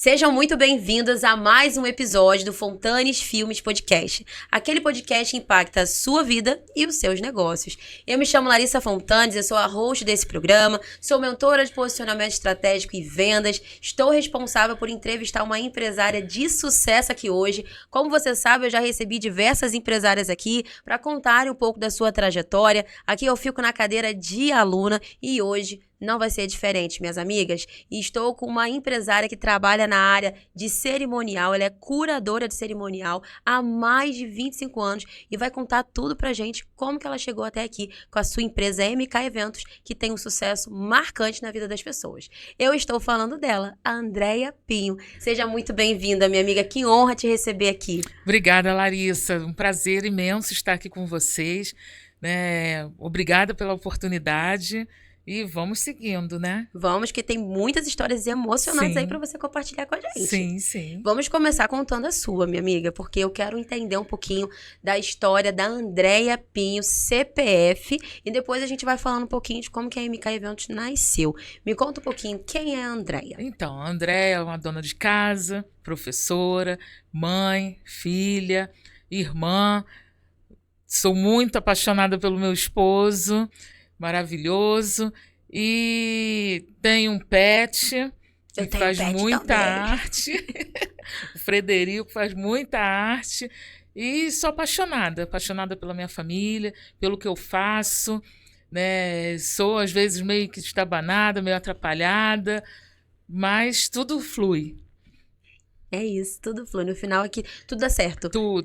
Sejam muito bem-vindos a mais um episódio do Fontanes Filmes Podcast. Aquele podcast que impacta a sua vida e os seus negócios. Eu me chamo Larissa Fontanes, eu sou a host desse programa, sou mentora de posicionamento estratégico e vendas, estou responsável por entrevistar uma empresária de sucesso aqui hoje. Como você sabe, eu já recebi diversas empresárias aqui para contarem um pouco da sua trajetória. Aqui eu fico na cadeira de aluna e hoje não vai ser diferente, minhas amigas. E estou com uma empresária que trabalha na área de cerimonial. Ela é curadora de cerimonial há mais de 25 anos e vai contar tudo pra gente como que ela chegou até aqui com a sua empresa MK Eventos, que tem um sucesso marcante na vida das pessoas. Eu estou falando dela, a Andréia Pinho. Seja muito bem-vinda, minha amiga. Que honra te receber aqui. Obrigada, Larissa. Um prazer imenso estar aqui com vocês. Obrigada pela oportunidade. E vamos seguindo, né? Vamos, que tem muitas histórias emocionantes aí para você compartilhar com a gente. Sim. Vamos começar contando a sua, minha amiga, porque eu quero entender um pouquinho da história da Andréia Pinho, CPF, e depois a gente vai falando um pouquinho de como que a MK Eventos nasceu. Me conta um pouquinho, quem é a Andréia? Então, a Andréia é uma dona de casa, professora, mãe, filha, irmã. Sou muito apaixonada pelo meu esposo, maravilhoso, e tem um pet que faz muita arte, o Frederico faz muita arte, e sou apaixonada pela minha família, pelo que eu faço, né? Sou às vezes meio que estabanada, meio atrapalhada, mas tudo flui. É isso, tudo flui. No final aqui, tudo dá certo. Tudo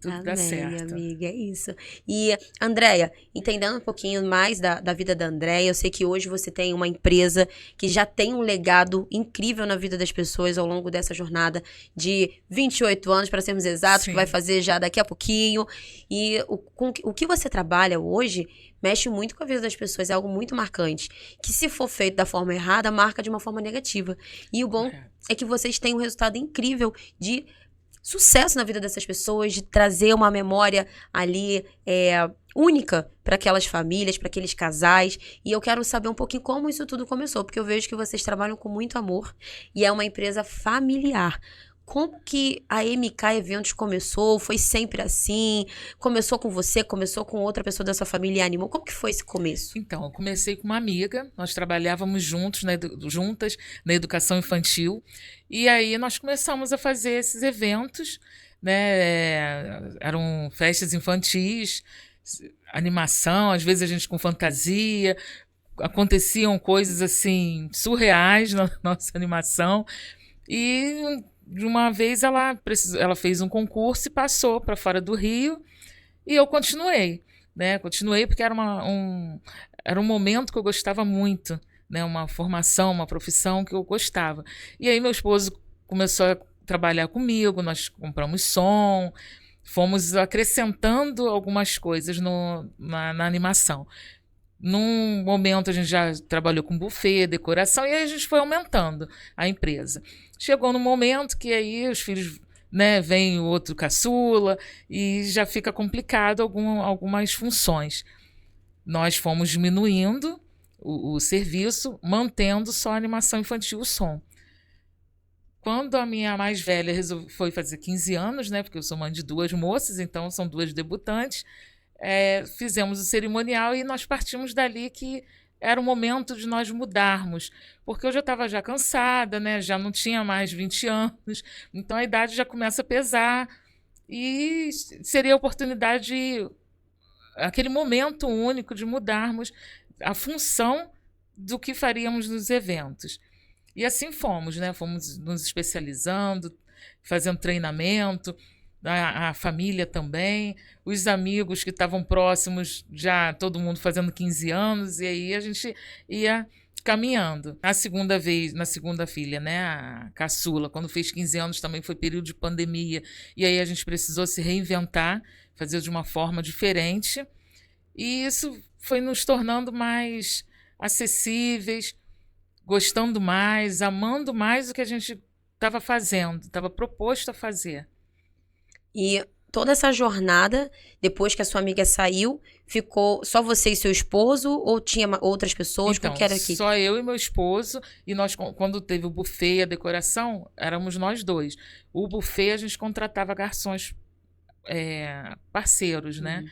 Amém, dá certo. Amiga, é isso. E, Andréia, entendendo um pouquinho mais da vida da Andréia, eu sei que hoje você tem uma empresa que já tem um legado incrível na vida das pessoas ao longo dessa jornada de 28 anos, para sermos exatos, Sim. que vai fazer já daqui a pouquinho. E o que você trabalha hoje mexe muito com a vida das pessoas, é algo muito marcante, que se for feito da forma errada, marca de uma forma negativa. E o bom é que vocês têm um resultado incrível de sucesso na vida dessas pessoas, de trazer uma memória ali única para aquelas famílias, para aqueles casais. E eu quero saber um pouquinho como isso tudo começou, porque eu vejo que vocês trabalham com muito amor e é uma empresa familiar. Como que a MK Eventos começou? Foi sempre assim? Começou com você? Começou com outra pessoa da sua família e animou? Como que foi esse começo? Então, eu comecei com uma amiga, nós trabalhávamos juntas na educação infantil, e aí nós começamos a fazer esses eventos, né? Eram festas infantis, animação, às vezes a gente com fantasia, aconteciam coisas assim surreais na nossa animação, e de uma vez ela fez um concurso e passou para fora do Rio, e eu continuei. Continuei porque era um momento que eu gostava muito, né? Uma formação, uma profissão que eu gostava. E aí meu esposo começou a trabalhar comigo, nós compramos som, fomos acrescentando algumas coisas na animação. Num momento a gente já trabalhou com buffet, decoração, e aí a gente foi aumentando a empresa. Chegou no momento que aí os filhos, né, vem o outro caçula e já fica complicado algumas funções. Nós fomos diminuindo o serviço, mantendo só a animação infantil, o som. Quando a minha mais velha foi fazer 15 anos, né, porque eu sou mãe de 2 moças, então são 2 debutantes, fizemos o cerimonial e nós partimos dali que era o momento de nós mudarmos, porque eu já estava cansada, né? Já não tinha mais 20 anos, então a idade já começa a pesar e seria a oportunidade, aquele momento único de mudarmos a função do que faríamos nos eventos. E assim fomos, né? Fomos nos especializando, fazendo treinamento, a família também, os amigos que estavam próximos, já todo mundo fazendo 15 anos, e aí a gente ia caminhando. Na segunda filha, né, a caçula, quando fez 15 anos também foi período de pandemia, e aí a gente precisou se reinventar, fazer de uma forma diferente, e isso foi nos tornando mais acessíveis, gostando mais, amando mais o que a gente estava fazendo, estava proposto a fazer. E toda essa jornada, depois que a sua amiga saiu, ficou só você e seu esposo ou tinha outras pessoas? Como Então, que era aqui? só eu e meu esposo, e nós, quando teve o buffet e a decoração, éramos nós dois. O buffet, a gente contratava garçons parceiros, né?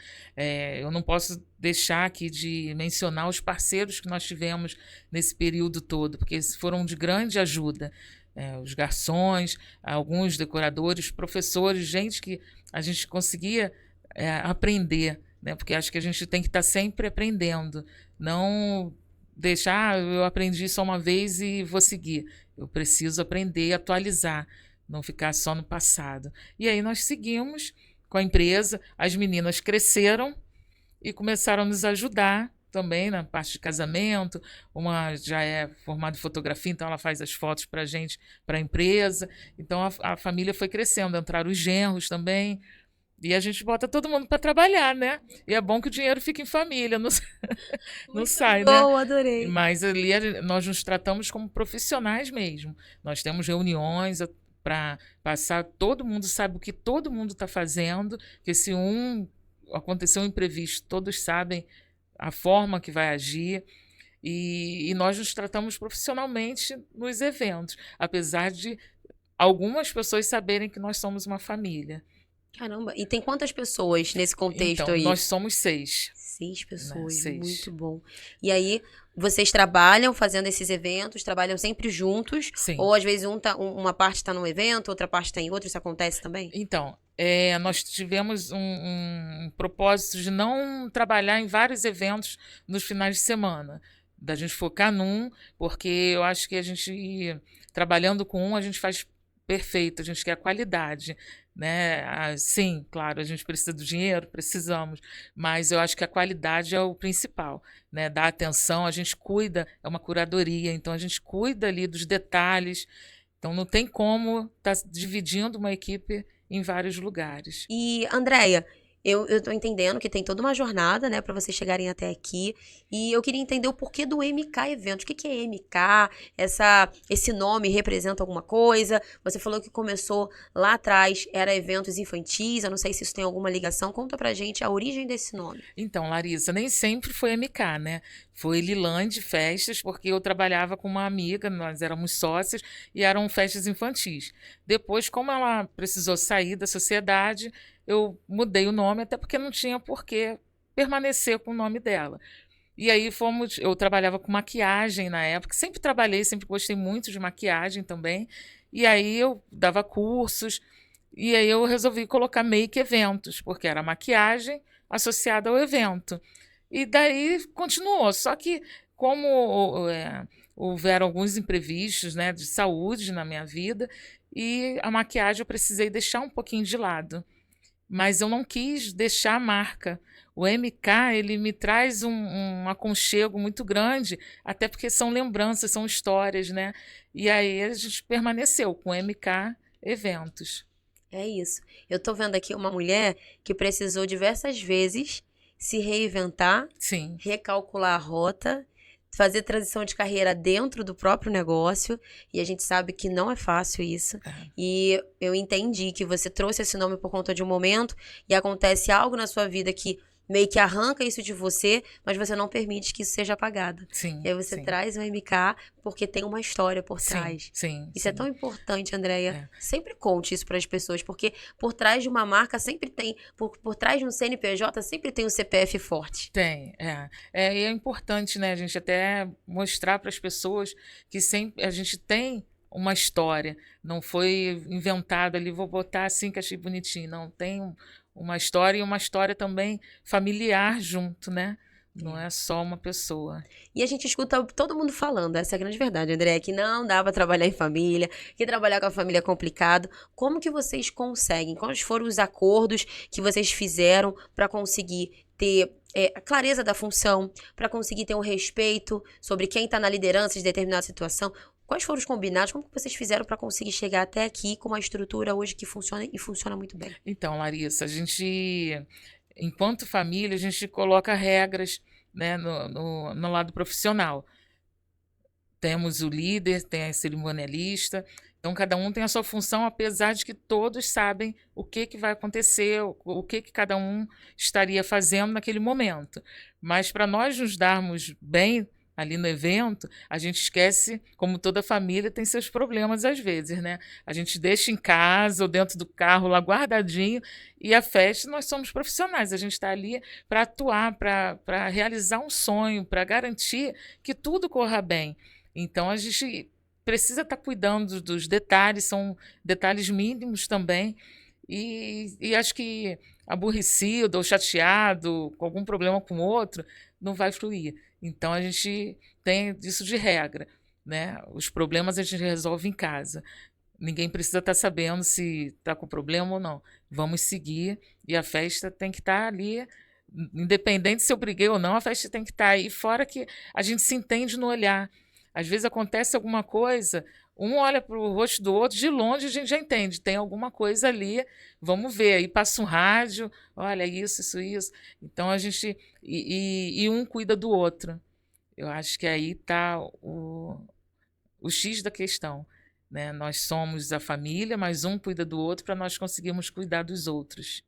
Eu não posso deixar aqui de mencionar os parceiros que nós tivemos nesse período todo, porque foram de grande ajuda. Os garçons, alguns decoradores, professores, gente que a gente conseguia aprender, né? Porque acho que a gente tem que estar sempre aprendendo, não deixar, eu aprendi só uma vez e vou seguir. Eu preciso aprender e atualizar, não ficar só no passado. E aí nós seguimos com a empresa, as meninas cresceram e começaram a nos ajudar também na parte de casamento. Uma já é formada em fotografia, então ela faz as fotos para a gente, para a empresa. Então a família foi crescendo, entraram os genros também. E a gente bota todo mundo para trabalhar, né? E é bom que o dinheiro fique em família, não sai, né? Bom, adorei. Mas ali nós nos tratamos como profissionais mesmo. Nós temos reuniões para passar, todo mundo sabe o que todo mundo está fazendo, que se aconteceu um imprevisto, todos sabem a forma que vai agir, e nós nos tratamos profissionalmente nos eventos, apesar de algumas pessoas saberem que nós somos uma família. Caramba, e tem quantas pessoas nesse contexto Então, aí? nós somos 6. 6 pessoas, Né? 6. Muito bom. E aí, vocês trabalham fazendo esses eventos, trabalham sempre juntos? Sim. Ou às vezes uma parte está num evento, outra parte está em outro, isso acontece também? Então, nós tivemos um propósito de não trabalhar em vários eventos nos finais de semana, da gente focar num, porque eu acho que a gente, trabalhando com a gente faz perfeito, a gente quer qualidade, né? Sim, claro, a gente precisa do dinheiro, precisamos, mas eu acho que a qualidade é o principal, né? Dar atenção, a gente cuida, é uma curadoria, então a gente cuida ali dos detalhes, então não tem como estar dividindo uma equipe em vários lugares. E, Andréia, eu tô entendendo que tem toda uma jornada, né, para vocês chegarem até aqui. E eu queria entender o porquê do MK Eventos. O que é MK? Esse nome representa alguma coisa? Você falou que começou lá atrás, era eventos infantis. Eu não sei se isso tem alguma ligação. Conta pra gente a origem desse nome. Então, Larissa, nem sempre foi MK, né? Foi Lilande Festas, porque eu trabalhava com uma amiga, nós éramos sócias, e eram festas infantis. Depois, como ela precisou sair da sociedade, eu mudei o nome, até porque não tinha por que permanecer com o nome dela. E aí eu trabalhava com maquiagem na época, sempre trabalhei, sempre gostei muito de maquiagem também. E aí eu dava cursos, e aí eu resolvi colocar Make Eventos, porque era maquiagem associada ao evento. E daí continuou, só que como houveram alguns imprevistos, né, de saúde na minha vida, e a maquiagem eu precisei deixar um pouquinho de lado. Mas eu não quis deixar a marca. O MK, ele me traz um aconchego muito grande, até porque são lembranças, são histórias, né? E aí a gente permaneceu com o MK Eventos. É isso. Eu tô vendo aqui uma mulher que precisou diversas vezes se reinventar, Sim. recalcular a rota, fazer transição de carreira dentro do próprio negócio, e a gente sabe que não é fácil isso. E eu entendi que você trouxe esse nome por conta de um momento e acontece algo na sua vida que meio que arranca isso de você, mas você não permite que isso seja apagado. Sim, e aí você traz o MK porque tem uma história por trás. Sim. Isso é tão importante, Andréia. Sempre conte isso para as pessoas, porque por trás de uma marca sempre tem, por trás de um CNPJ sempre tem um CPF forte. Tem, e é importante, né, a gente até mostrar para as pessoas que sempre a gente tem uma história, não foi inventado ali, vou botar assim que achei bonitinho, não, tem uma história e uma história também familiar junto, né? Não é só uma pessoa. E a gente escuta todo mundo falando, essa é a grande verdade, André, que não dá pra trabalhar em família, que trabalhar com a família é complicado. Como que vocês conseguem? Quais foram os acordos que vocês fizeram para conseguir ter a clareza da função, para conseguir ter um respeito sobre quem está na liderança de determinada situação? Quais foram os combinados? Como que vocês fizeram para conseguir chegar até aqui com uma estrutura hoje que funciona e funciona muito bem? Então, Larissa, a gente, enquanto família, a gente coloca regras, né, no lado profissional. Temos o líder, tem a cerimonialista. Então, cada um tem a sua função, apesar de que todos sabem o que vai acontecer, o que cada um estaria fazendo naquele momento. Mas, para nós nos darmos bem ali no evento, a gente esquece, como toda família tem seus problemas às vezes, né? A gente deixa em casa ou dentro do carro lá guardadinho, e a festa, nós somos profissionais, a gente está ali para atuar, para realizar um sonho, para garantir que tudo corra bem. Então, a gente precisa estar cuidando dos detalhes, são detalhes mínimos também, e acho que aborrecido ou chateado, com algum problema com o outro, não vai fluir. Então, a gente tem isso de regra, né? Os problemas a gente resolve em casa. Ninguém precisa estar sabendo se está com problema ou não. Vamos seguir, e a festa tem que estar ali, independente se eu briguei ou não, a festa tem que estar aí. Fora que a gente se entende no olhar. Às vezes acontece alguma coisa, um olha para o rosto do outro, de longe a gente já entende, tem alguma coisa ali, vamos ver. Aí passa um rádio, olha isso. Então a gente. E um cuida do outro. Eu acho que aí está o X da questão. Né? Nós somos a família, mas um cuida do outro para nós conseguirmos cuidar dos outros.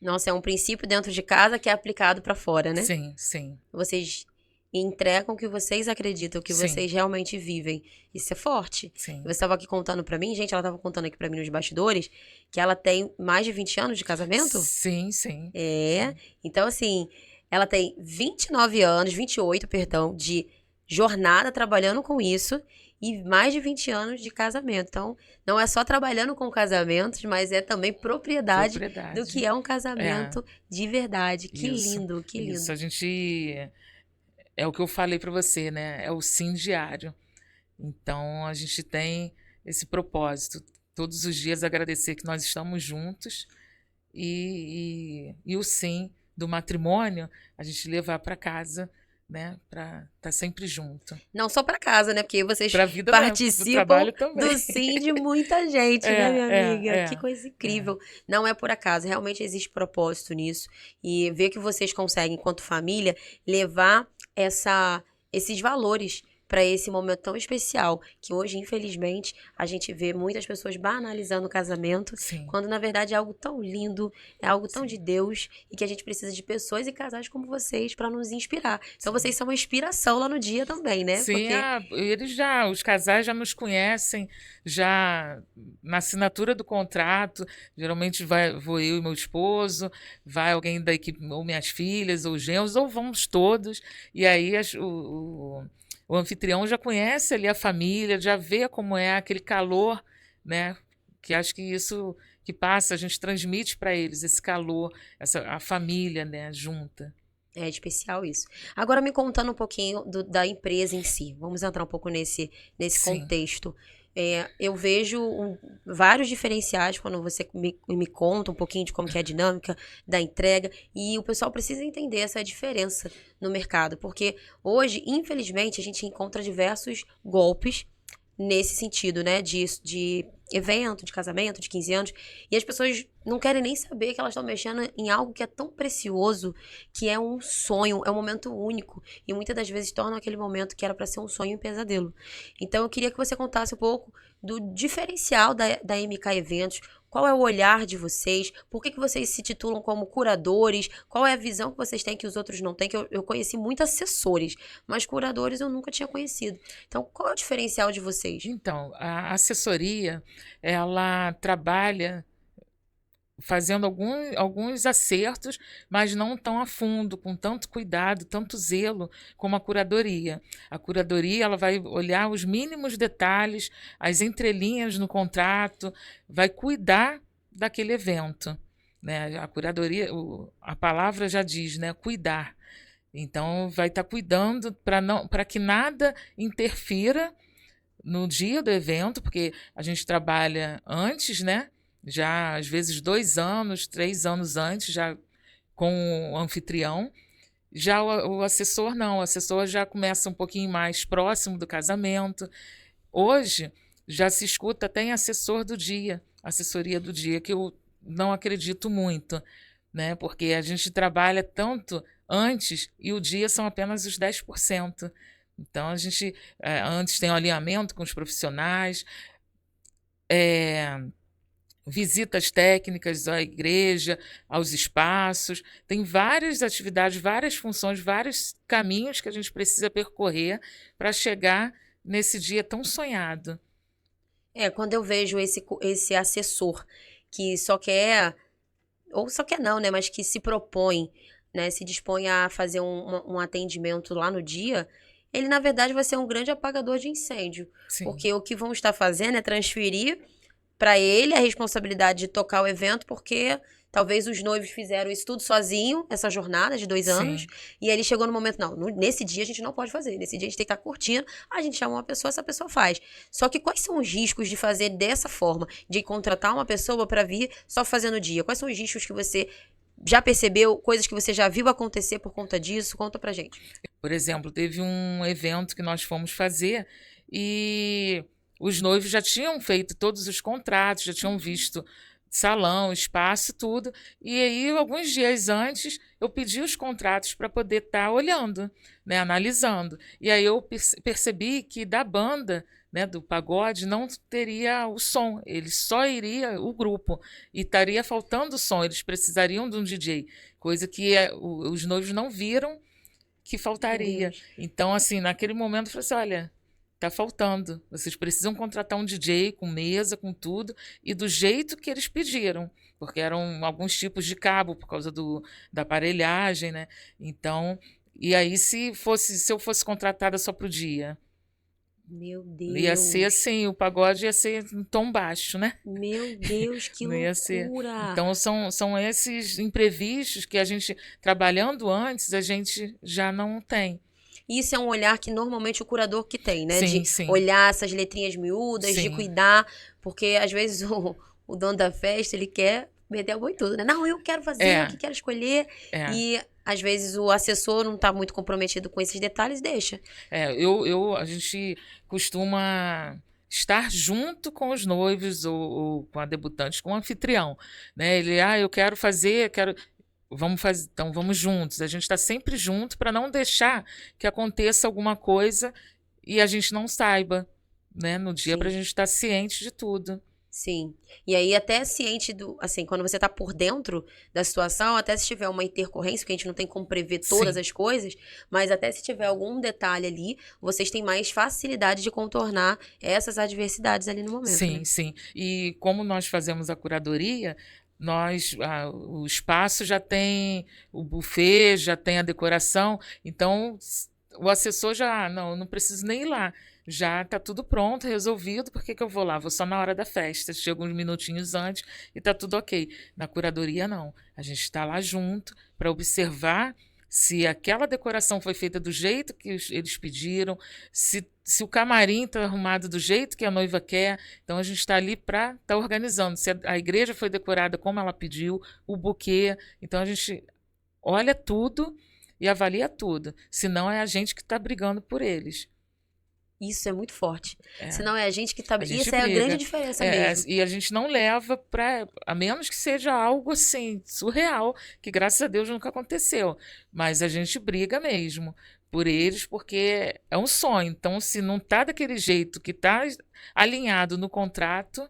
Nossa, é um princípio dentro de casa que é aplicado para fora, né? Sim, sim. Vocês entregam o que vocês acreditam, o que Sim. vocês realmente vivem. Isso é forte. Sim. Você estava aqui contando para mim, gente, ela estava contando aqui para mim nos bastidores, que ela tem mais de 20 anos de casamento? Sim, sim. É. Sim. Então, assim, ela tem 29 anos, 28, perdão, de jornada trabalhando com isso e mais de 20 anos de casamento. Então, não é só trabalhando com casamentos, mas é também propriedade do que é um casamento de verdade. Que lindo, que lindo. Isso, a gente... É o que eu falei para você, né? É o sim diário. Então, a gente tem esse propósito. Todos os dias agradecer que nós estamos juntos e o sim do matrimônio, a gente levar para casa, né? Para estar sempre junto. Não só para casa, né? Porque vocês vida, participam do sim de muita gente, né, minha amiga? Que coisa incrível. Não é por acaso, realmente existe propósito nisso. E ver que vocês conseguem, enquanto família, levar esses valores para esse momento tão especial, que hoje, infelizmente, a gente vê muitas pessoas banalizando o casamento, quando na verdade é algo tão lindo, é algo tão de Deus, e que a gente precisa de pessoas e casais como vocês para nos inspirar. Então vocês são uma inspiração lá no dia também, né? Sim, os casais já nos conhecem, já na assinatura do contrato, geralmente vou eu e meu esposo, vai alguém da equipe, ou minhas filhas, ou genros, ou vamos todos, e aí o anfitrião já conhece ali a família, já vê como é aquele calor, né? Que acho que isso que passa, a gente transmite para eles esse calor, a família, né, junta. É especial isso. Agora, me contando um pouquinho da empresa em si. Vamos entrar um pouco nesse contexto. Eu vejo vários diferenciais quando você me conta um pouquinho de como que é a dinâmica da entrega, e o pessoal precisa entender essa diferença no mercado, porque hoje, infelizmente, a gente encontra diversos golpes nesse sentido, né, de evento, de casamento, de 15 anos, e as pessoas não querem nem saber que elas estão mexendo em algo que é tão precioso, que é um sonho, é um momento único, e muitas das vezes tornam aquele momento que era para ser um sonho um pesadelo. Então eu queria que você contasse um pouco do diferencial da MK Eventos. Qual é o olhar de vocês? Por que vocês se titulam como curadores? Qual é a visão que vocês têm que os outros não têm? Que eu conheci muitos assessores, mas curadores eu nunca tinha conhecido. Então, qual é o diferencial de vocês? Então, a assessoria, ela trabalha fazendo alguns acertos, mas não tão a fundo, com tanto cuidado, tanto zelo como a curadoria. A curadoria, ela vai olhar os mínimos detalhes, as entrelinhas no contrato, vai cuidar daquele evento, né? A curadoria, a palavra já diz, né? Cuidar. Então, vai estar cuidando para que nada interfira no dia do evento, porque a gente trabalha antes, né? Já às vezes 2 anos, 3 anos antes, já com o anfitrião. Já o assessor não, o assessor já começa um pouquinho mais próximo do casamento. Hoje já se escuta até em assessor do dia, assessoria do dia, que eu não acredito muito, né? Porque a gente trabalha tanto antes e o dia são apenas os 10%. Então, a gente antes tem o alinhamento com os profissionais, é, visitas técnicas à igreja, aos espaços. Tem várias atividades, várias funções, vários caminhos que a gente precisa percorrer para chegar nesse dia tão sonhado. Quando eu vejo esse assessor que só quer, ou só quer não, né, mas que se propõe, né, se dispõe a fazer um atendimento lá no dia, ele na verdade vai ser um grande apagador de incêndio, Sim, porque o que vão estar fazendo é transferir para ele a responsabilidade de tocar o evento, porque talvez os noivos fizeram isso tudo sozinho, essa jornada de 2 anos, sim. e aí ele chegou no momento, não, nesse dia a gente não pode fazer, nesse dia a gente tem que estar curtindo, a gente chama uma pessoa, essa pessoa faz. Só que quais são os riscos de fazer dessa forma, de contratar uma pessoa para vir só fazer no dia? Quais são os riscos que você já percebeu, coisas que você já viu acontecer por conta disso? Conta pra gente. Por exemplo, teve um evento que nós fomos fazer e os noivos já tinham feito todos os contratos, já tinham visto salão, espaço, tudo. E aí, alguns dias antes, eu pedi os contratos para poder estar olhando, né, analisando. E aí eu percebi que da banda, né, do pagode, não teria o som, ele só iria o grupo e estaria faltando o som, eles precisariam de um DJ, coisa que os noivos não viram que Meu faltaria. Deus. Então, assim, naquele momento eu falei assim, olha, tá faltando. Vocês precisam contratar um DJ com mesa, com tudo, e do jeito que eles pediram, porque eram alguns tipos de cabo por causa da aparelhagem, né? Então, e aí se eu fosse contratada só pro dia, Meu ia ser Deus. assim, o pagode ia ser um tom baixo, né? Meu Deus, que Não ia ser. loucura. Então, são esses imprevistos que a gente, trabalhando antes, a gente já não tem. Isso é um olhar que normalmente o curador que tem, né? Sim, De sim, olhar essas letrinhas miúdas, de sim. cuidar, porque às vezes o dono da festa, ele quer meter a mão em tudo, né? Não, eu quero fazer, eu É, que quero escolher. é. E às vezes o assessor não tá muito comprometido com esses detalhes, deixa. A gente costuma estar junto com os noivos ou com a debutante, com o anfitrião, né? Eu quero fazer, vamos fazer, então vamos juntos. A gente está sempre junto para não deixar que aconteça alguma coisa e a gente não saiba, né? No dia para a Sim. gente estar ciente de tudo. Sim. E aí, até ciente do. Assim, quando você tá por dentro da situação, até se tiver uma intercorrência, porque a gente não tem como prever todas Sim, as coisas, mas até se tiver algum detalhe ali, vocês têm mais facilidade de contornar essas adversidades ali no momento, né? sim, sim. E como nós fazemos a curadoria, o espaço já tem o buffet, já tem a decoração, então o assessor já, não, eu não preciso nem ir lá. Já está tudo pronto, resolvido, por que que eu vou lá? Vou só na hora da festa, chego uns minutinhos antes e está tudo ok. Na curadoria, não. A gente está lá junto para observar se aquela decoração foi feita do jeito que eles pediram, se o camarim está arrumado do jeito que a noiva quer. Então a gente está ali para estar organizando. Se a igreja foi decorada como ela pediu, o buquê. Então a gente olha tudo e avalia tudo. Senão é a gente que está brigando por eles. Isso é muito forte. É, Senão é a gente que tá. a E gente essa é a grande briga. diferença mesmo. E a gente não leva para. A menos que seja algo assim, surreal, que graças a Deus nunca aconteceu. Mas a gente briga mesmo por eles, porque é um sonho. Então, se não tá daquele jeito que tá alinhado no contrato,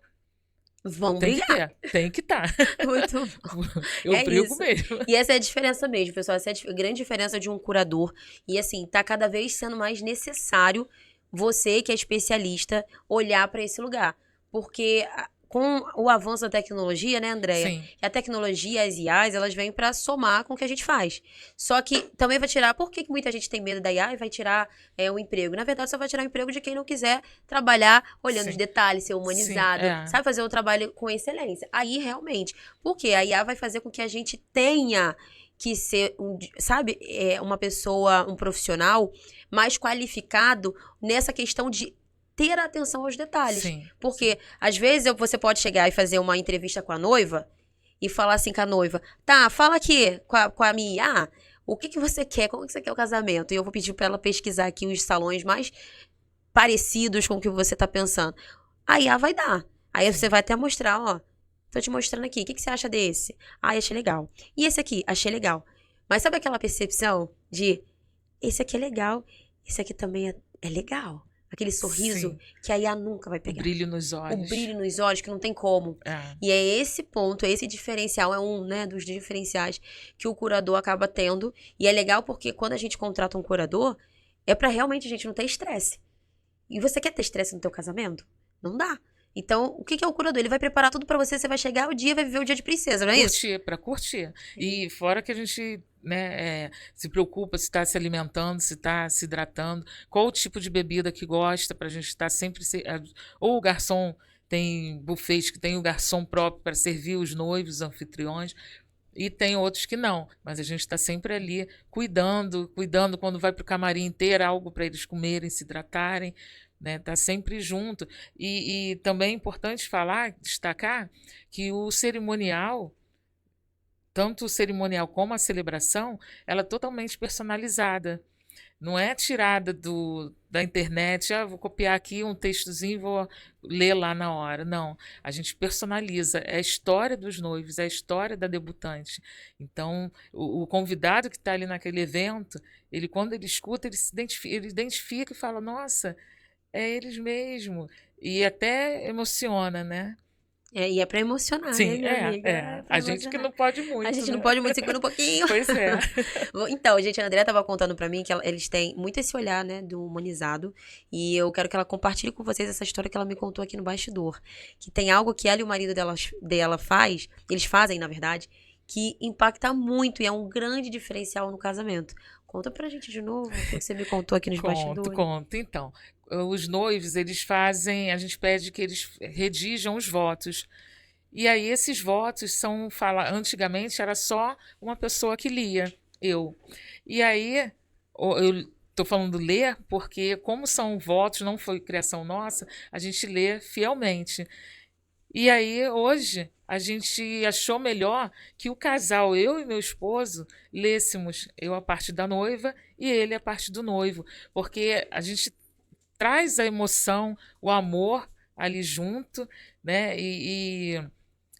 Vão tem que brigar. ter, tem que estar. Muito bom. Eu É brigo isso. mesmo. E essa é a diferença mesmo, pessoal. Essa é a grande diferença de um curador. E assim, tá cada vez sendo mais necessário você, que é especialista, olhar para esse lugar. Porque com o avanço da tecnologia, né, Andréia? Sim, A tecnologia, as IAs, elas vêm para somar com o que a gente faz. Só que também vai tirar. Por que que muita gente tem medo da IA e vai tirar o emprego? Na verdade, só vai tirar o emprego de quem não quiser trabalhar olhando os sim, detalhes, ser sim, humanizado, sabe fazer o trabalho com excelência. Aí, realmente. Porque a IA vai fazer com que a gente tenha que ser, sabe, uma pessoa, um profissional mais qualificado nessa questão de ter atenção aos detalhes. sim, Porque, às vezes, você pode chegar e fazer uma entrevista com a noiva e falar assim com a noiva, tá, fala aqui com a minha IA, o que que você quer, como que você quer o casamento? E eu vou pedir pra ela pesquisar aqui os salões mais parecidos com o que você tá pensando. A IA vai dar. Aí você vai até mostrar, ó, tô te mostrando aqui, o que que você acha desse? Ai, achei legal. E esse aqui? Achei legal. Mas sabe aquela percepção de, esse aqui é legal, esse aqui também é legal. aquele sorriso, Sim. que a IA nunca vai O pegar. brilho nos O olhos. brilho nos olhos, que não tem como. É. E é esse ponto, é esse diferencial, é um, né, dos diferenciais que o curador acaba tendo. E é legal porque quando a gente contrata um curador, é pra realmente a gente não ter estresse. E você quer ter estresse no teu casamento? Não dá. Então, o que que é o curador? Ele vai preparar tudo pra você, você vai chegar o dia, vai viver o dia de princesa, não é isso? Curtir, para curtir. E fora que a gente, né, se preocupa se está se alimentando, se está se hidratando, qual o tipo de bebida que gosta, para a gente estar sempre. Ou o garçom tem buffets que tem o garçom próprio para servir os noivos, os anfitriões. E tem outros que não, mas a gente está sempre ali cuidando quando vai para o camarim ter algo para eles comerem, se hidratarem, né? Tá sempre junto. E também é importante falar, destacar, que o cerimonial, tanto o cerimonial como a celebração, ela é totalmente personalizada. Não é tirada da internet, vou copiar aqui um textozinho e vou ler lá na hora. Não, a gente personaliza. É a história dos noivos, é a história da debutante. Então, o convidado que está ali naquele evento, ele quando ele escuta, ele identifica e fala, nossa, é eles mesmo. E até emociona, né? E é pra emocionar, né, Sim, minha amiga? É pra A gente que emocionar. não pode A muito, gente não né? pode muito, segura um pouquinho. Pois é. Então, gente, a Andrea tava contando pra mim que eles têm muito esse olhar, né, do humanizado. E eu quero que ela compartilhe com vocês essa história que ela me contou aqui no bastidor. Que tem algo que ela e o marido dela faz, eles fazem, na verdade, que impacta muito e é um grande diferencial no casamento. Conta pra gente de novo o que você me contou aqui nos bastidores. Conto. Então, os noivos, eles fazem, a gente pede que eles redigam os votos. E aí esses votos antigamente era só uma pessoa que lia, eu. E aí eu estou falando ler porque como são votos, não foi criação nossa, a gente lê fielmente. E aí hoje a gente achou melhor que o casal, eu e meu esposo, lêssemos eu a parte da noiva e ele a parte do noivo, porque a gente traz a emoção, o amor ali junto, né? E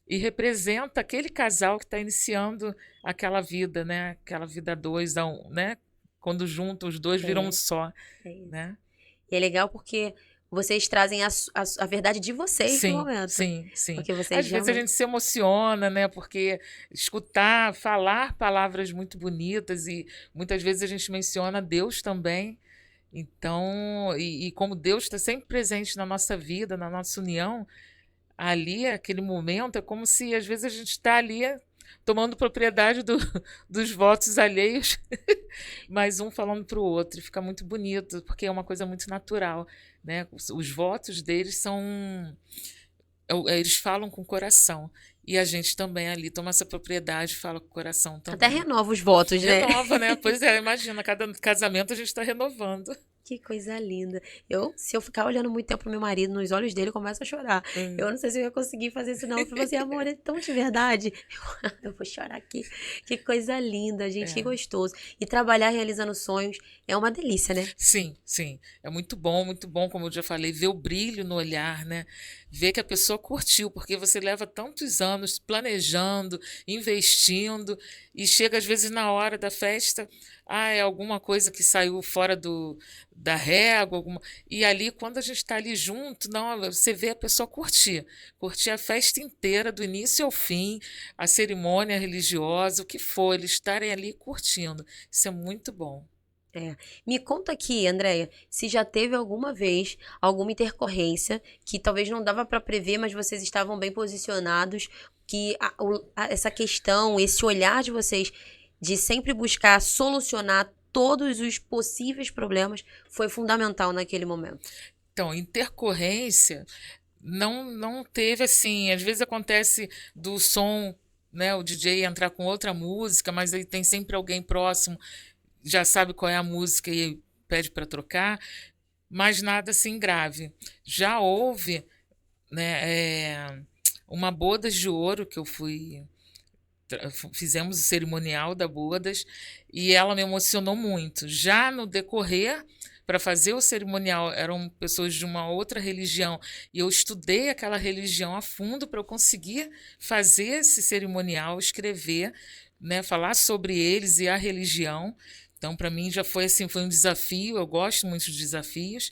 representa aquele casal que está iniciando aquela vida, né? Aquela vida dois, né? Quando juntos os dois viram um só, É isso. né? E é legal porque vocês trazem a verdade de vocês no Sim, momento. sim, sim. Porque vocês Às vezes a realmente... gente se emociona, né? Porque falar palavras muito bonitas e muitas vezes a gente menciona Deus também. Então, e como Deus está sempre presente na nossa vida, na nossa união, ali, aquele momento, é como se às vezes a gente está ali tomando propriedade dos votos alheios, mas um falando para o outro. E fica muito bonito, porque é uma coisa muito natural, né? Os votos deles eles falam com o coração. E a gente também ali toma essa propriedade e fala com o coração também. Até renova os votos, né? Renova, né? Pois é, imagina, cada casamento a gente está renovando. Que coisa linda. Se eu ficar olhando muito tempo pro meu marido, nos olhos dele, eu começo a chorar. Eu não sei se eu ia conseguir fazer isso, não. Eu falei assim, amor, é tão de verdade. Eu vou chorar aqui. Que coisa linda, gente. Que gostoso. E trabalhar realizando sonhos é uma delícia, né? Sim, sim. É muito bom, como eu já falei, ver o brilho no olhar, né? Ver que a pessoa curtiu, porque você leva tantos anos planejando, investindo, e chega às vezes na hora da festa, é alguma coisa que saiu fora da régua, e ali, quando a gente está ali junto, não, você vê a pessoa curtir a festa inteira, do início ao fim, a cerimônia religiosa, o que for, eles estarem ali curtindo. Isso é muito bom. Me conta aqui, Andréia, se já teve alguma vez alguma intercorrência que talvez não dava para prever, mas vocês estavam bem posicionados, que essa questão, esse olhar de vocês de sempre buscar solucionar todos os possíveis problemas foi fundamental naquele momento. Então, intercorrência não teve assim. Às vezes acontece do som, né, o DJ entrar com outra música, mas aí tem sempre alguém próximo, já sabe qual é a música e pede para trocar, mas nada assim grave. Já houve, né, uma bodas de ouro que eu fizemos o cerimonial da bodas e ela me emocionou muito. Já no decorrer, para fazer o cerimonial, eram pessoas de uma outra religião e eu estudei aquela religião a fundo para eu conseguir fazer esse cerimonial, escrever, né, falar sobre eles e a religião. Então, para mim, já foi assim, foi um desafio. Eu gosto muito de desafios.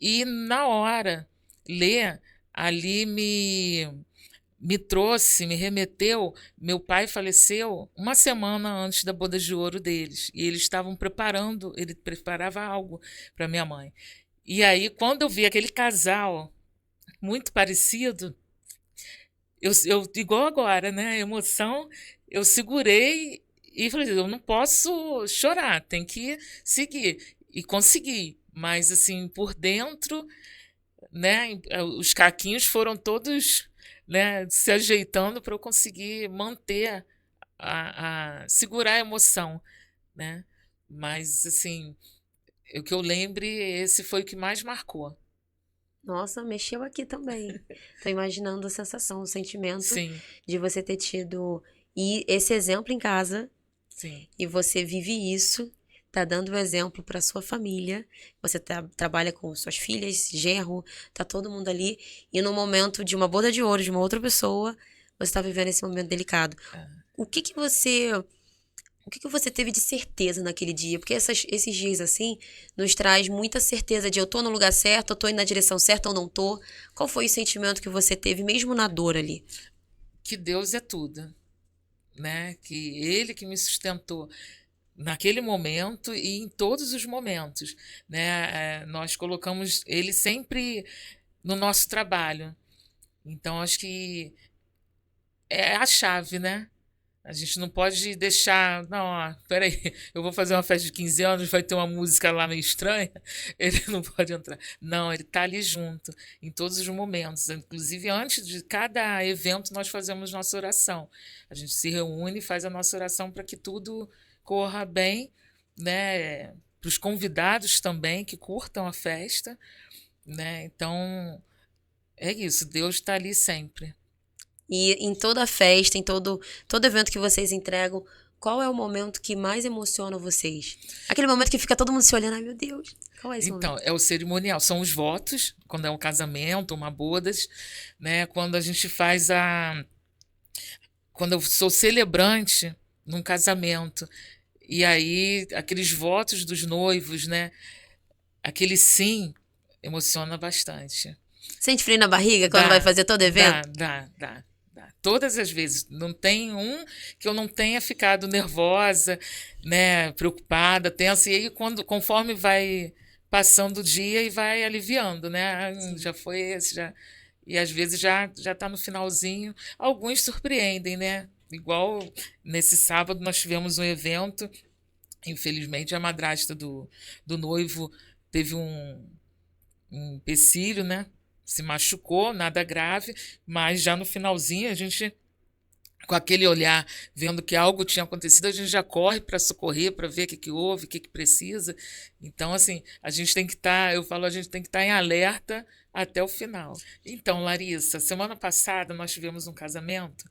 E na hora, ler ali me trouxe, me remeteu. Meu pai faleceu uma semana antes da boda de ouro deles. E eles estavam preparando, ele preparava algo para minha mãe. E aí, quando eu vi aquele casal muito parecido, igual agora, né? A emoção, eu segurei e falei, eu não posso chorar, tem que seguir. E consegui. Mas, assim, por dentro, né? Os caquinhos foram todos, né, se ajeitando para eu conseguir manter segurar a emoção, né? Mas assim, o que eu lembre, esse foi o que mais marcou. Nossa, mexeu aqui também. Tô imaginando a sensação, o sentimento Sim, de você ter tido esse exemplo em casa sim. e você vive isso, tá dando o exemplo para sua família. Você trabalha com suas filhas, genro, tá todo mundo ali e no momento de uma boda de ouro de uma outra pessoa, você tá vivendo esse momento delicado. É. O que que você teve de certeza naquele dia? Porque esses dias assim nos traz muita certeza de eu tô no lugar certo, eu tô indo na direção certa ou não tô. Qual foi o sentimento que você teve mesmo na dor ali? Que Deus é tudo, né? Que Ele que me sustentou naquele momento e em todos os momentos, né? Nós colocamos Ele sempre no nosso trabalho. Então, acho que é a chave, né? A gente não pode deixar. Não, ó, peraí, eu vou fazer uma festa de 15 anos, vai ter uma música lá meio estranha, ele não pode entrar. Não, ele está ali junto, em todos os momentos. Inclusive, antes de cada evento, nós fazemos nossa oração. A gente se reúne e faz a nossa oração para que tudo corra bem, né? Para os convidados também que curtam a festa, né? Então, é isso, Deus está ali sempre. E em toda festa, em todo evento que vocês entregam, qual é o momento que mais emociona vocês? Aquele momento que fica todo mundo se olhando, ai meu Deus, qual é esse Então, momento? é o cerimonial, são os votos, quando é um casamento, uma bodas, né? Quando a gente faz a. Quando eu sou celebrante num casamento, e aí aqueles votos dos noivos, né? Aquele sim emociona bastante. Sente frio na barriga quando vai Dá, fazer todo evento? dá. Todas as vezes. Não tem um que eu não tenha ficado nervosa, né, preocupada, tensa. E aí, conforme vai passando o dia e vai aliviando, né? Já foi esse, já. E às vezes já está no finalzinho. Alguns surpreendem, né? Igual nesse sábado nós tivemos um evento. Infelizmente, a madrasta do noivo teve um empecilho, né? Se machucou, nada grave, mas já no finalzinho a gente, com aquele olhar, vendo que algo tinha acontecido, a gente já corre para socorrer, para ver o que, que houve, o que, que precisa. Então, assim, a gente tem que estar, eu falo, a gente tem que estar em alerta até o final. Então, Larissa, semana passada nós tivemos um casamento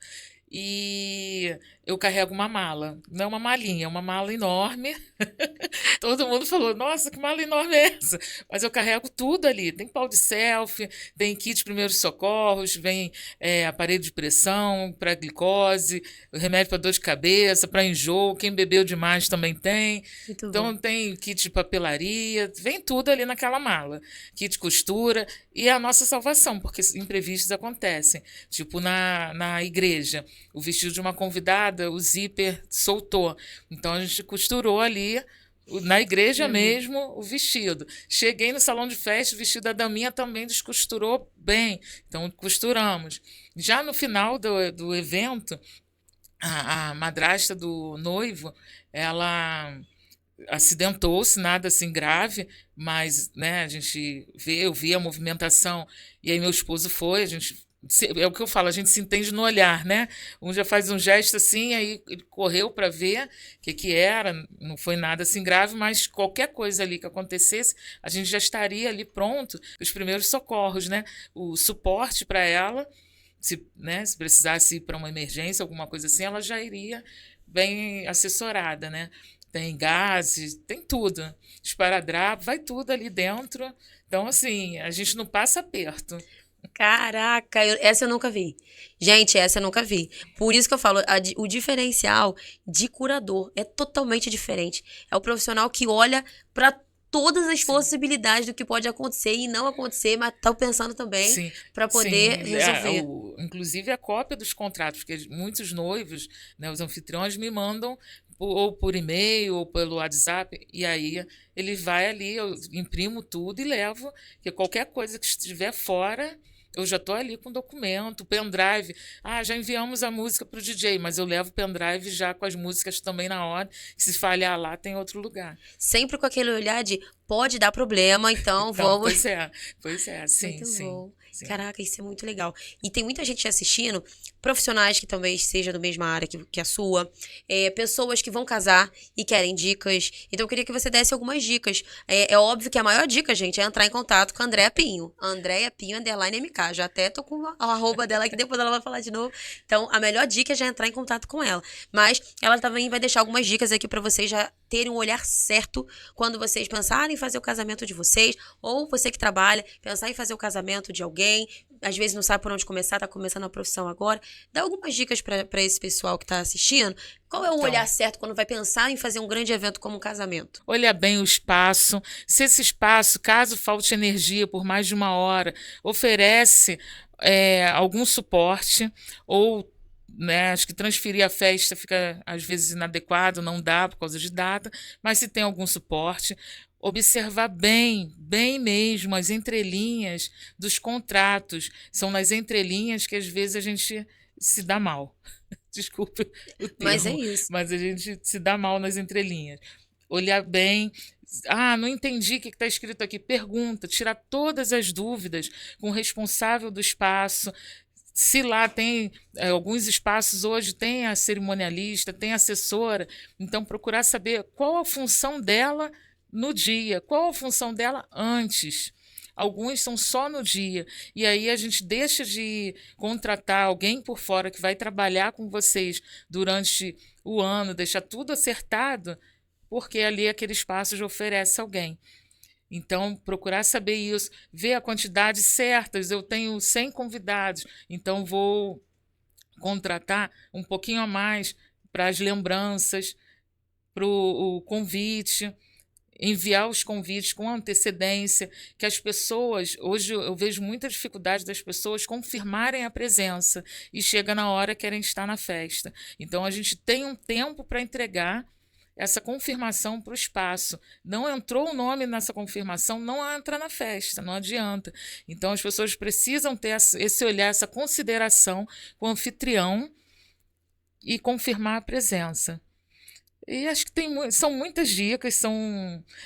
e eu carrego uma mala. Não é uma malinha, é uma mala enorme. Todo mundo falou, nossa, que mala enorme é essa? Mas eu carrego tudo ali. Tem pau de selfie, tem kit de primeiros socorros, vem aparelho de pressão para glicose, remédio para dor de cabeça, para enjoo. Quem bebeu demais também tem. Muito bom. Então tem kit de papelaria, vem tudo ali naquela mala. Kit de costura e a nossa salvação, porque imprevistos acontecem. Tipo na igreja, o vestido de uma convidada, o zíper soltou. Então a gente costurou ali na igreja Uhum. mesmo, o vestido. Cheguei no salão de festa, o vestido da daminha também descosturou bem. Então, costuramos. Já no final do evento, a madrasta do noivo, ela acidentou-se, nada assim grave, mas né, eu vi a movimentação, e aí meu esposo foi, é o que eu falo, a gente se entende no olhar, né? Um já faz um gesto assim, aí ele correu para ver o que era, não foi nada assim grave, mas qualquer coisa ali que acontecesse, a gente já estaria ali pronto, os primeiros socorros, né? O suporte para ela, se precisasse ir para uma emergência, alguma coisa assim, ela já iria bem assessorada, né? Tem gases, tem tudo. Esparadrapo, vai tudo ali dentro. Então, assim, a gente não passa aperto. Caraca, essa eu nunca vi. Gente, essa eu nunca vi. Por isso que eu falo, o diferencial de curador é totalmente diferente. É o profissional que olha pra todas as Sim. possibilidades do que pode acontecer e não acontecer, mas estão pensando também para poder resolver. Inclusive a cópia dos contratos, porque muitos noivos, né, os anfitriões me mandam ou por e-mail ou pelo WhatsApp, e aí ele vai ali, eu imprimo tudo e levo, que qualquer coisa que estiver fora, eu já estou ali com o documento, pendrive. Já enviamos a música para o DJ, mas eu levo o pendrive já com as músicas também na hora, que se falhar lá tem outro lugar. Sempre com aquele olhar de pode dar problema, então vamos... Pois é, sim, Muito sim. bom. Sim. Caraca, isso é muito legal. E tem muita gente assistindo, profissionais que também sejam da mesma área que a sua, pessoas que vão casar e querem dicas. Então eu queria que você desse algumas dicas. É óbvio que a maior dica, gente, é entrar em contato com a Andréa Pinho. Andréa Pinho, _MK. Já até tô com a arroba dela aqui, depois ela vai falar de novo. Então, a melhor dica é já entrar em contato com ela. Mas ela também vai deixar algumas dicas aqui pra vocês já terem um olhar certo quando vocês pensarem em fazer o casamento de vocês, ou você que trabalha, pensar em fazer o casamento de alguém, às vezes não sabe por onde começar, tá começando a profissão agora. Dá algumas dicas pra esse pessoal que tá assistindo. Qual é o olhar certo quando vai pensar em fazer um grande evento como um casamento? Olhar bem o espaço. Se esse espaço, caso falte energia por mais de uma hora, oferece algum suporte ou, né, acho que transferir a festa fica às vezes inadequado, não dá por causa de data, mas se tem algum suporte, observar bem mesmo as entrelinhas dos contratos. São nas entrelinhas que às vezes a gente se dá mal. Desculpe o termo, Mas é isso. mas a gente se dá mal nas entrelinhas. Olhar bem. Não entendi o que está escrito aqui. Pergunta, tirar todas as dúvidas com o responsável do espaço. Se lá tem alguns espaços hoje, tem a cerimonialista, tem a assessora, então procurar saber qual a função dela no dia, qual a função dela antes. Alguns são só no dia, e aí a gente deixa de contratar alguém por fora que vai trabalhar com vocês durante o ano, deixar tudo acertado, porque ali aquele espaço já oferece alguém. Então, procurar saber isso, ver a quantidade certa. Eu tenho 100 convidados, então vou contratar um pouquinho a mais para as lembranças, para o convite, enviar os convites com antecedência, que as pessoas, hoje eu vejo muita dificuldade das pessoas confirmarem a presença e chega na hora querem estar na festa. Então, a gente tem um tempo para entregar essa confirmação para o espaço. Não entrou o nome nessa confirmação, não entra na festa, não adianta. Então, as pessoas precisam ter esse olhar, essa consideração com o anfitrião e confirmar a presença. E acho que são muitas dicas,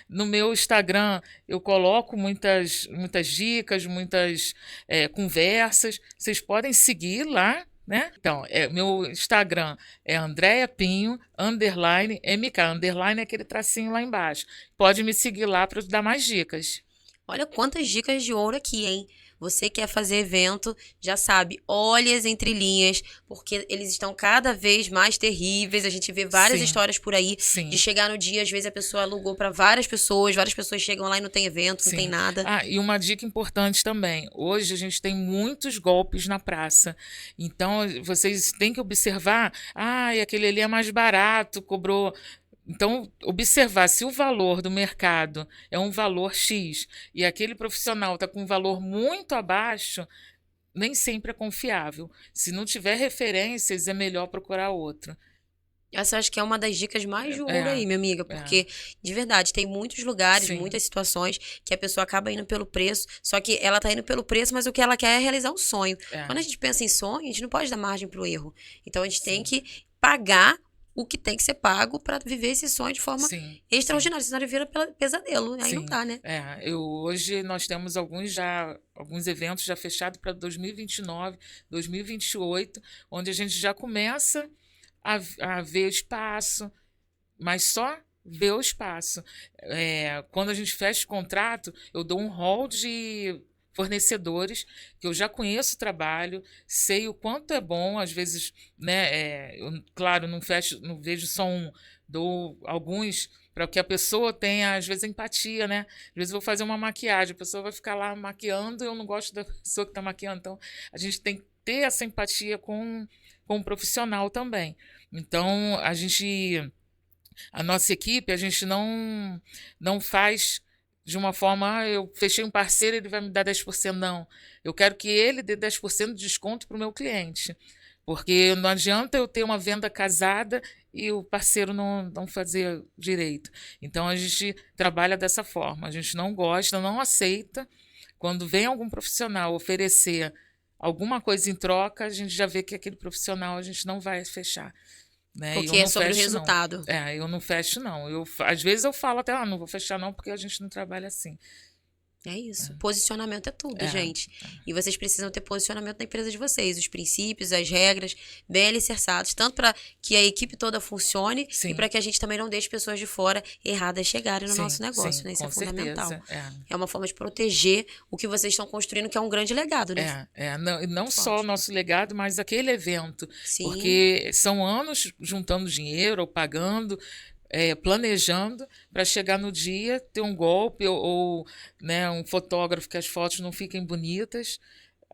no meu Instagram eu coloco muitas dicas, muitas conversas. Vocês podem seguir lá, né? Então, meu Instagram é Andréa Pinho, _MK. Underline é aquele tracinho lá embaixo. Pode me seguir lá para dar mais dicas. Olha quantas dicas de ouro aqui, hein? Você quer fazer evento, já sabe, olhe as entrelinhas, porque eles estão cada vez mais terríveis. A gente vê várias histórias por aí de chegar no dia, às vezes a pessoa alugou para várias pessoas chegam lá e não tem evento, não tem nada. E uma dica importante também, hoje a gente tem muitos golpes na praça, então vocês têm que observar, aquele ali é mais barato, cobrou... Então, observar se o valor do mercado é um valor X e aquele profissional está com um valor muito abaixo, nem sempre é confiável. Se não tiver referências, é melhor procurar outro. Essa eu acho que é uma das dicas mais de ouro aí, minha amiga, porque, de verdade, tem muitos lugares, muitas situações que a pessoa acaba indo pelo preço, só que ela tá indo pelo preço, mas o que ela quer é realizar um sonho. Quando a gente pensa em sonho, a gente não pode dar margem pro erro. Então, a gente tem que pagar o que tem que ser pago para viver esse sonho de forma extraordinária. Senão ele vira pesadelo. Aí não dá, né? Hoje nós temos alguns eventos já fechados para 2029, 2028, onde a gente já começa a ver o espaço, mas só ver o espaço. Quando a gente fecha o contrato, eu dou um rol de fornecedores que eu já conheço o trabalho, sei o quanto é bom, às vezes, né, eu, claro, não vejo só um, dou alguns para que a pessoa tenha, às vezes, empatia, né? Às vezes eu vou fazer uma maquiagem, a pessoa vai ficar lá maquiando e eu não gosto da pessoa que está maquiando, então a gente tem que ter essa empatia com o profissional também. Então, a nossa equipe, a gente não faz de uma forma, eu fechei um parceiro, ele vai me dar 10%. Não, eu quero que ele dê 10% de desconto para o meu cliente. Porque não adianta eu ter uma venda casada e o parceiro não fazer direito. Então, a gente trabalha dessa forma. A gente não gosta, não aceita. Quando vem algum profissional oferecer alguma coisa em troca, a gente já vê que aquele profissional a gente não vai fechar. Né? Porque é sobre o resultado. Eu não fecho, não. Às vezes eu falo até, não vou fechar não, porque a gente não trabalha assim. É isso. Posicionamento é tudo, gente. E vocês precisam ter posicionamento na empresa de vocês. Os princípios, as regras, bem alicerçados. Tanto para que a equipe toda funcione e para que a gente também não deixe pessoas de fora erradas chegarem no nosso negócio. Né? Isso é fundamental. É uma forma de proteger o que vocês estão construindo, que é um grande legado, né? Não só o nosso legado, mas aquele evento. Sim. Porque são anos juntando dinheiro ou pagando, planejando para chegar no dia, ter um golpe ou né, um fotógrafo que as fotos não fiquem bonitas.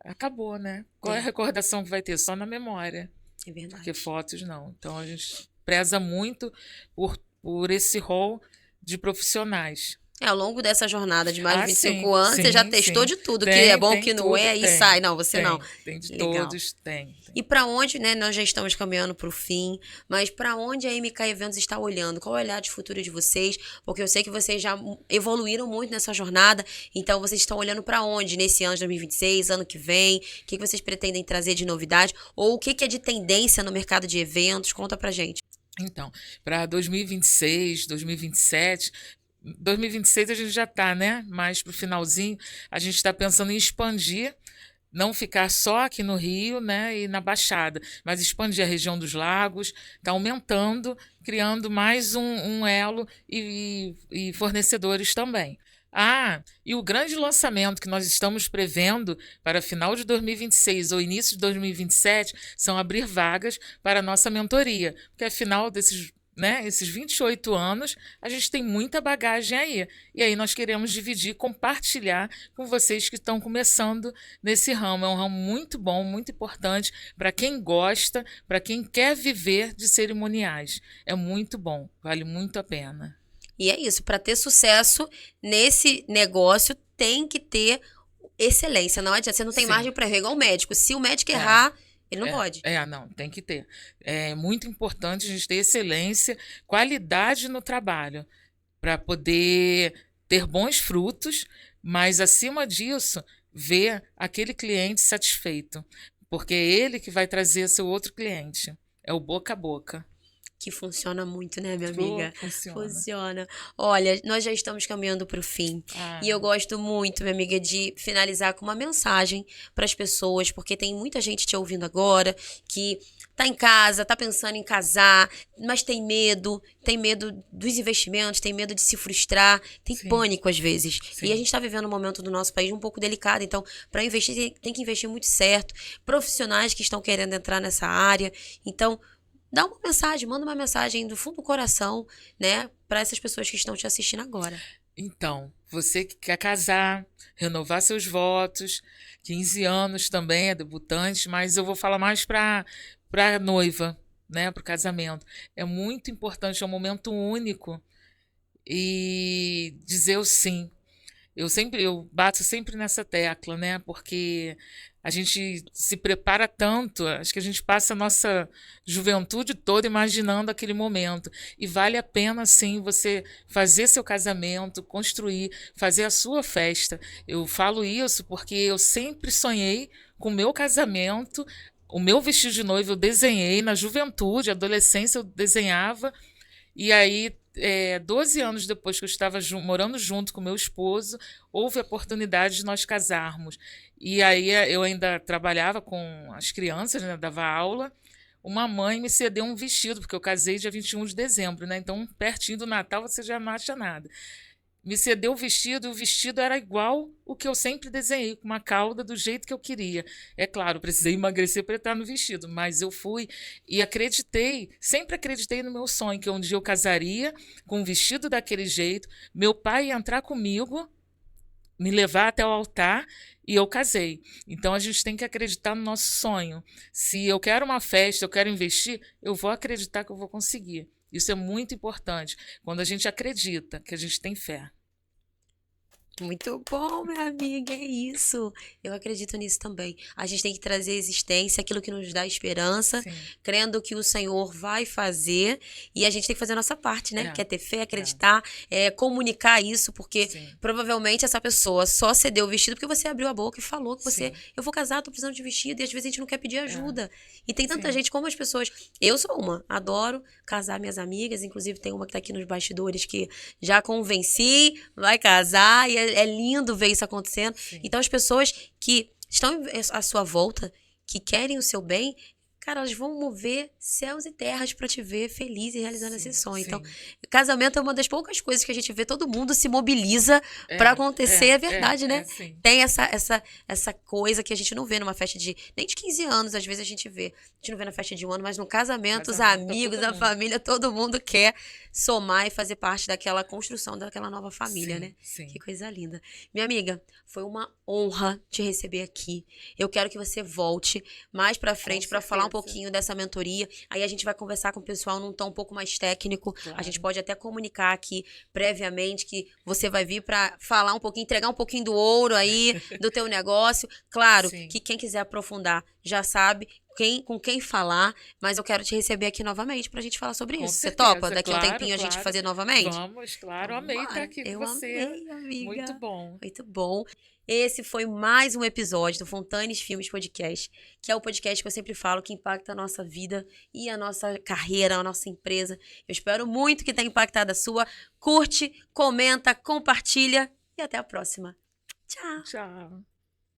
Acabou, né? Qual é a recordação que vai ter? Só na memória. É verdade. Porque fotos não. Então a gente preza muito por esse rol de profissionais. Ao longo dessa jornada de mais de 25 anos, você já testou de tudo, que é bom, que não é, e sai. Não, você não. Tem de todos, tem. E para onde, né, nós já estamos caminhando para o fim, mas para onde a MK Eventos está olhando? Qual é o olhar de futuro de vocês? Porque eu sei que vocês já evoluíram muito nessa jornada, então vocês estão olhando para onde nesse ano de 2026, ano que vem? O que vocês pretendem trazer de novidade? Ou o que é de tendência no mercado de eventos? Conta pra gente. Então, para 2026, 2027... 2026 a gente já está, né? Mas para o finalzinho, a gente está pensando em expandir, não ficar só aqui no Rio, né? E na Baixada, mas expandir a região dos lagos, está aumentando, criando mais um elo e fornecedores também. E o grande lançamento que nós estamos prevendo para final de 2026 ou início de 2027 são abrir vagas para a nossa mentoria, porque afinal esses 28 anos, a gente tem muita bagagem aí. E aí nós queremos dividir, compartilhar com vocês que estão começando nesse ramo. É um ramo muito bom, muito importante para quem gosta, para quem quer viver de cerimoniais. É muito bom, vale muito a pena. E é isso, para ter sucesso nesse negócio, tem que ter excelência. Não adianta, você não tem margem para errar, igual o médico. Se o médico errar... Ele não pode. Não, tem que ter. É muito importante a gente ter excelência, qualidade no trabalho, para poder ter bons frutos, mas, acima disso, ver aquele cliente satisfeito. Porque é ele que vai trazer seu outro cliente. É o boca a boca. Que funciona muito, né, minha amiga? Funciona. Olha, nós já estamos caminhando para o fim. E eu gosto muito, minha amiga, de finalizar com uma mensagem para as pessoas, porque tem muita gente te ouvindo agora que tá em casa, tá pensando em casar, mas tem medo dos investimentos, tem medo de se frustrar, tem pânico às vezes. E a gente tá vivendo um momento do nosso país um pouco delicado, então, para investir, tem que investir muito certo. Profissionais que estão querendo entrar nessa área. Então, dá uma mensagem, manda uma mensagem do fundo do coração, né, para essas pessoas que estão te assistindo agora. Então, você que quer casar, renovar seus votos, 15 anos também, é debutante, mas eu vou falar mais para noiva, né, para o casamento. É muito importante, é um momento único e dizer o sim. Eu bato sempre nessa tecla, né? Porque a gente se prepara tanto, acho que a gente passa a nossa juventude toda imaginando aquele momento. E vale a pena, sim, você fazer seu casamento, construir, fazer a sua festa. Eu falo isso porque eu sempre sonhei com o meu casamento, o meu vestido de noiva eu desenhei na juventude, adolescência eu desenhava, e aí 12 anos depois que eu estava morando junto com meu esposo, houve a oportunidade de nós casarmos. E aí eu ainda trabalhava com as crianças, né, dava aula. Uma mãe me cedeu um vestido, porque eu casei dia 21 de dezembro, né? Então, pertinho do Natal, você já não acha nada. Me cedeu o vestido, e o vestido era igual o que eu sempre desenhei, com uma cauda do jeito que eu queria. É claro, precisei emagrecer para estar no vestido, mas eu fui e acreditei, sempre acreditei no meu sonho, que um dia eu casaria com um vestido daquele jeito, meu pai ia entrar comigo, me levar até o altar e eu casei. Então, a gente tem que acreditar no nosso sonho. Se eu quero uma festa, eu quero investir, eu vou acreditar que eu vou conseguir. Isso é muito importante, quando a gente acredita, que a gente tem fé. Muito bom, minha amiga, é isso. Eu acredito nisso também. A gente tem que trazer existência, aquilo que nos dá esperança, Sim. crendo que o Senhor vai fazer, e a gente tem que fazer a nossa parte, né? É, Que é ter fé, acreditar, comunicar isso, porque sim, provavelmente essa pessoa só cedeu o vestido porque você abriu a boca e falou que você, sim. eu vou casar, tô precisando de vestido, e às vezes a gente não quer pedir ajuda. E tem tanta Sim. gente, como as pessoas. Eu sou uma, adoro casar minhas amigas, inclusive tem uma que tá aqui nos bastidores que já convenci, vai casar, e é lindo ver isso acontecendo. Sim. Então, as pessoas que estão à sua volta, que querem o seu bem, cara, elas vão mover céus e terras pra te ver feliz e realizando Sim, esse sonho. Então, sim. casamento é uma das poucas coisas que a gente vê, todo mundo se mobiliza pra acontecer, é verdade, né? Sim. Tem essa coisa que a gente não vê numa festa nem de 15 anos, às vezes a gente vê. A gente não vê na festa de um ano, mas no casamento, os Casamento, amigos, todo a mundo. família, todo mundo quer somar e fazer parte daquela construção daquela nova família, Sim, né? sim. Que coisa linda. Minha amiga, foi uma honra te receber aqui. Eu quero que você volte mais pra frente pra falar um certeza. pouquinho dessa mentoria. Aí a gente vai conversar com o pessoal num tom um pouco mais técnico. Claro. A gente pode até comunicar aqui previamente que você vai vir pra falar um pouquinho, entregar um pouquinho do ouro aí do teu negócio. Claro Sim. que quem quiser aprofundar já sabe com quem falar, mas eu quero te receber aqui novamente pra gente falar sobre Com isso. Você certeza, topa daqui a um claro, tempinho a gente claro. fazer novamente? Vamos, claro. Vamos Amei estar embora. aqui Eu com você. amei, amiga. Muito bom. Muito bom. Esse foi mais um episódio do Fontanes Filmes Podcast, que é o podcast que eu sempre falo que impacta a nossa vida e a nossa carreira, a nossa empresa. Eu espero muito que tenha impactado a sua. Curte, comenta, compartilha e até a próxima. Tchau. Tchau.